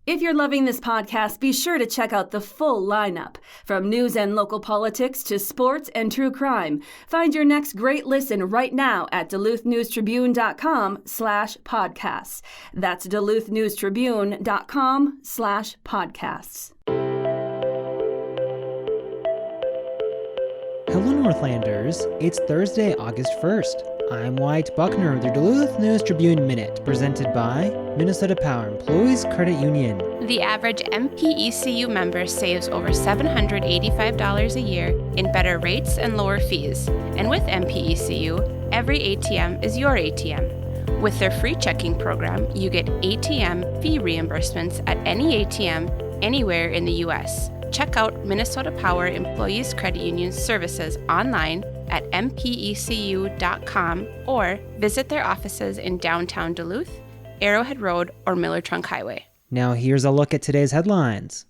If you're loving this podcast, be sure to check out the full lineup. From news and local politics to sports and true crime. Find your next great listen right now at DuluthNewsTribune.com/podcasts. That's DuluthNewsTribune.com/podcasts. Hello, Northlanders. It's Thursday, August 1st. I'm Wyatt Buckner with your Duluth News Tribune Minute, presented by Minnesota Power Employees Credit Union. The average MPECU member saves over $785 a year in better rates and lower fees. And with MPECU, every ATM is your ATM. With their free checking program, you get ATM fee reimbursements at any ATM anywhere in the U.S. Check out Minnesota Power Employees Credit Union services online at mpecu.com or visit their offices in downtown Duluth, Arrowhead Road, or Miller Trunk Highway. Now here's a look at today's headlines.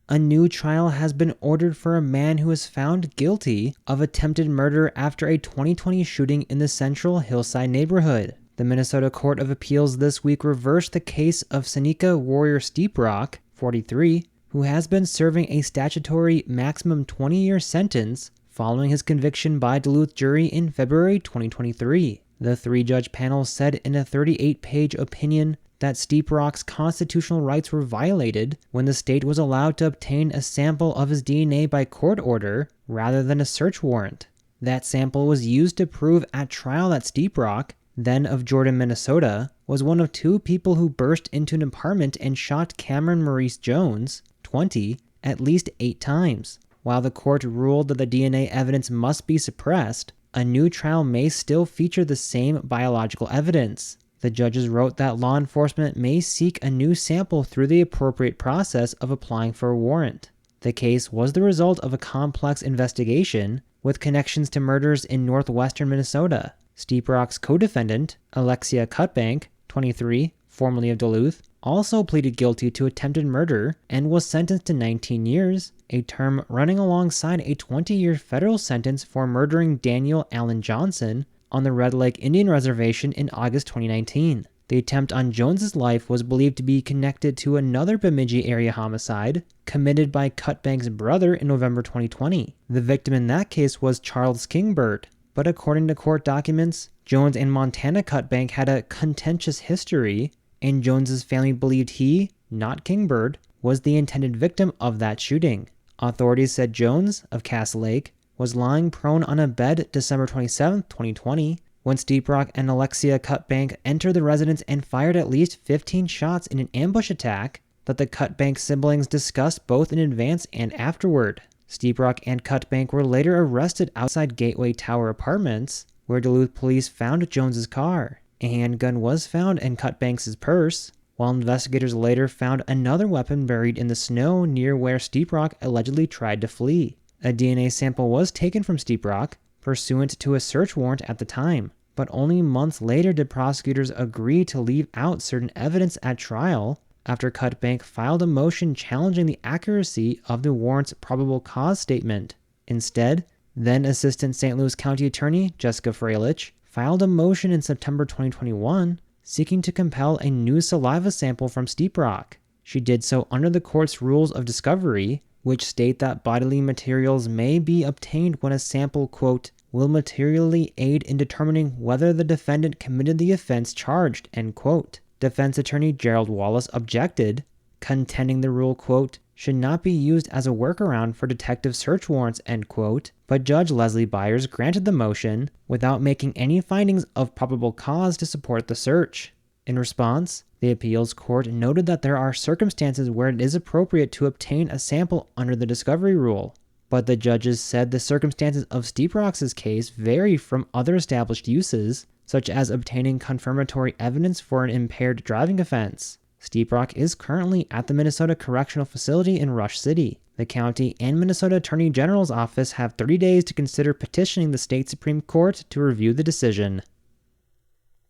A new trial has been ordered for a man who was found guilty of attempted murder after a 2020 shooting in the central Hillside neighborhood. The Minnesota Court of Appeals this week reversed the case of Seneca Warrior Steeprock, 43, who has been serving a statutory maximum 20-year sentence following his conviction by Duluth jury in February 2023. The three-judge panel said in a 38-page opinion that Steeprock's constitutional rights were violated when the state was allowed to obtain a sample of his DNA by court order rather than a search warrant. That sample was used to prove at trial that Steeprock, then of Jordan, Minnesota, was one of two people who burst into an apartment and shot Cameron Maurice Jones, 20, at least 8 times. While the court ruled that the DNA evidence must be suppressed, a new trial may still feature the same biological evidence. The judges wrote that law enforcement may seek a new sample through the appropriate process of applying for a warrant. The case was the result of a complex investigation with connections to murders in northwestern Minnesota. Steeprock's co-defendant, Alexia Cutbank, 23, formerly of Duluth, also pleaded guilty to attempted murder and was sentenced to 19 years, a term running alongside a 20-year federal sentence for murdering Daniel Allen Johnson on the Red Lake Indian Reservation in August 2019. The attempt on Jones's life was believed to be connected to another Bemidji area homicide committed by Cutbank's brother in November 2020. The victim in that case was Charles Kingbird, but according to court documents, Jones and Montana Cutbank had a contentious history, and Jones's family believed he, not Kingbird, was the intended victim of that shooting. Authorities said Jones, of Cass Lake, was lying prone on a bed December 27, 2020, when Steeprock and Alexia Cutbank entered the residence and fired at least 15 shots in an ambush attack that the Cutbank siblings discussed both in advance and afterward. Steeprock and Cutbank were later arrested outside Gateway Tower Apartments, where Duluth police found Jones's car. A handgun was found in Cutbank's purse, while investigators later found another weapon buried in the snow near where Steeprock allegedly tried to flee. A DNA sample was taken from Steeprock, pursuant to a search warrant at the time, but only months later did prosecutors agree to leave out certain evidence at trial after Cutbank filed a motion challenging the accuracy of the warrant's probable cause statement. Instead, then Assistant St. Louis County Attorney Jessica Freilich filed a motion in September 2021 seeking to compel a new saliva sample from Steeprock. She did so under the court's rules of discovery, which state that bodily materials may be obtained when a sample, quote, will materially aid in determining whether the defendant committed the offense charged, end quote. Defense attorney Gerald Wallace objected, contending the rule, quote, should not be used as a workaround for detective search warrants, end quote, but Judge Leslie Byers granted the motion without making any findings of probable cause to support the search. In response, the appeals court noted that there are circumstances where it is appropriate to obtain a sample under the discovery rule, but the judges said the circumstances of Steeprock's case vary from other established uses, such as obtaining confirmatory evidence for an impaired driving offense. Steeprock is currently at the Minnesota Correctional Facility in Rush City. The county and Minnesota Attorney General's office have 30 days to consider petitioning the state Supreme Court to review the decision.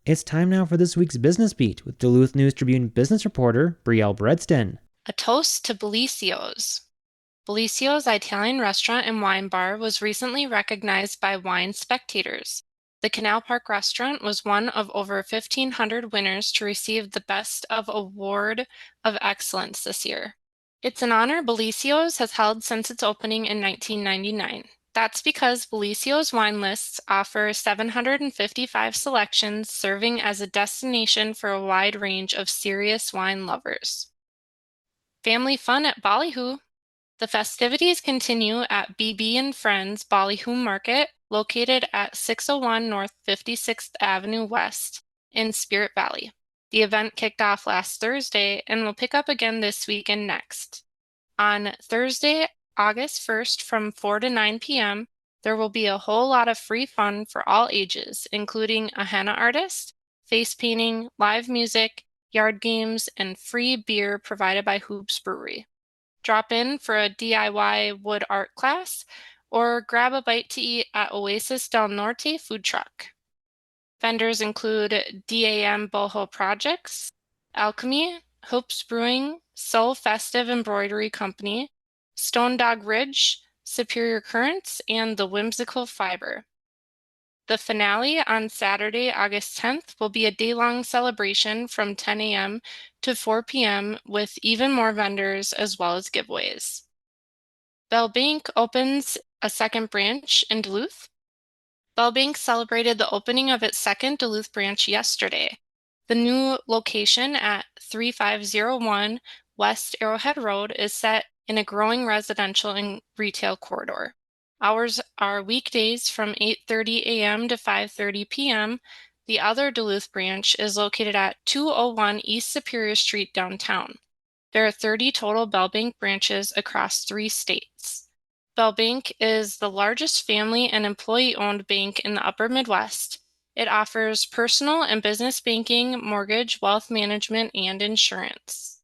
It's time now for this week's Business Beat with Duluth News Tribune business reporter Brielle Bredston. A toast to Bellicio's. Bellicio's Italian restaurant and wine bar was recently recognized by Wine Spectators. The Canal Park restaurant was one of over 1,500 winners to receive the Best of Award of Excellence this year. It's an honor Bellicio's has held since its opening in 1999. That's because Bellicio's wine lists offer 755 selections, serving as a destination for a wide range of serious wine lovers. Family fun at Ballyhoo. The festivities continue at BB and Friends Ballyhoo Market, located at 601 North 56th Avenue West in Spirit Valley. The event kicked off last Thursday and will pick up again this week and next. On Thursday, August 1st from 4 to 9 p.m., there will be a whole lot of free fun for all ages, including a henna artist, face painting, live music, yard games, and free beer provided by Hoops Brewery. Drop in for a DIY wood art class, or grab a bite to eat at Oasis del Norte food truck. Vendors include DAM Boho Projects, Alchemy, Hoops Brewing, Soul Festive Embroidery Company, Stone Dog Ridge, Superior Currents, and The Whimsical Fiber. The finale on Saturday, August 10th will be a day-long celebration from 10 a.m. to 4 p.m. with even more vendors as well as giveaways. Bell Bank opens a second branch in Duluth. Bell Bank celebrated the opening of its second Duluth branch yesterday. The new location at 3501 West Arrowhead Road is set in a growing residential and retail corridor. Hours are weekdays from 8:30 a.m. to 5:30 p.m. The other Duluth branch is located at 201 East Superior Street downtown. There are 30 total Bell Bank branches across 3 states. Bell Bank is the largest family and employee-owned bank in the upper Midwest. It offers personal and business banking, mortgage, wealth management, and insurance.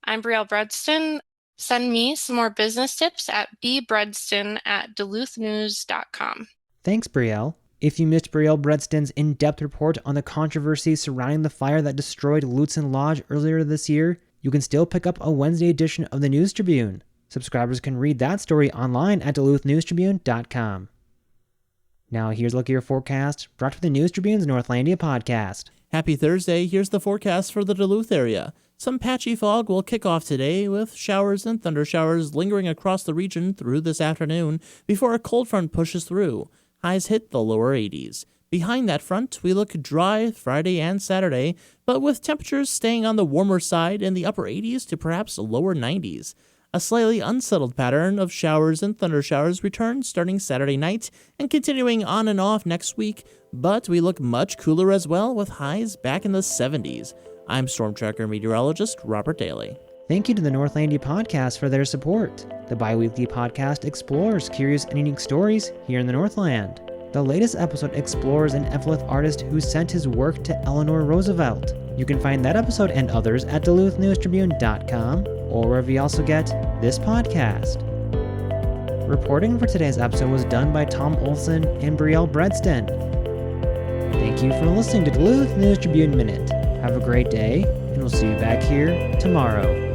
I'm Brielle Bredston. Send me some more business tips at bbredston@duluthnews.com. Thanks, Brielle. If you missed Brielle Bredston's in-depth report on the controversy surrounding the fire that destroyed Lutsen Lodge earlier this year, you can still pick up a Wednesday edition of the News Tribune. Subscribers can read that story online at duluthnewstribune.com. Now here's a look at your forecast, brought to the News Tribune's Northlandia podcast. Happy Thursday, here's the forecast for the Duluth area. Some patchy fog will kick off today, with showers and thunder showers lingering across the region through this afternoon before a cold front pushes through. Highs hit the lower 80s. Behind that front, we look dry Friday and Saturday, but with temperatures staying on the warmer side in the upper 80s to perhaps lower 90s. A slightly unsettled pattern of showers and thunder showers returns starting Saturday night and continuing on and off next week, but we look much cooler as well, with highs back in the 70s. I'm Storm Tracker meteorologist Robert Daly. Thank you to the Northlandia podcast for their support. The bi-weekly podcast explores curious and unique stories here in the Northland. The latest episode explores an Eveleth artist who sent his work to Eleanor Roosevelt. You can find that episode and others at duluthnewstribune.com or wherever you also get this podcast. Reporting for today's episode was done by Tom Olson and Brielle Bredston. Thank you for listening to Duluth News Tribune Minute. Have a great day, and we'll see you back here tomorrow.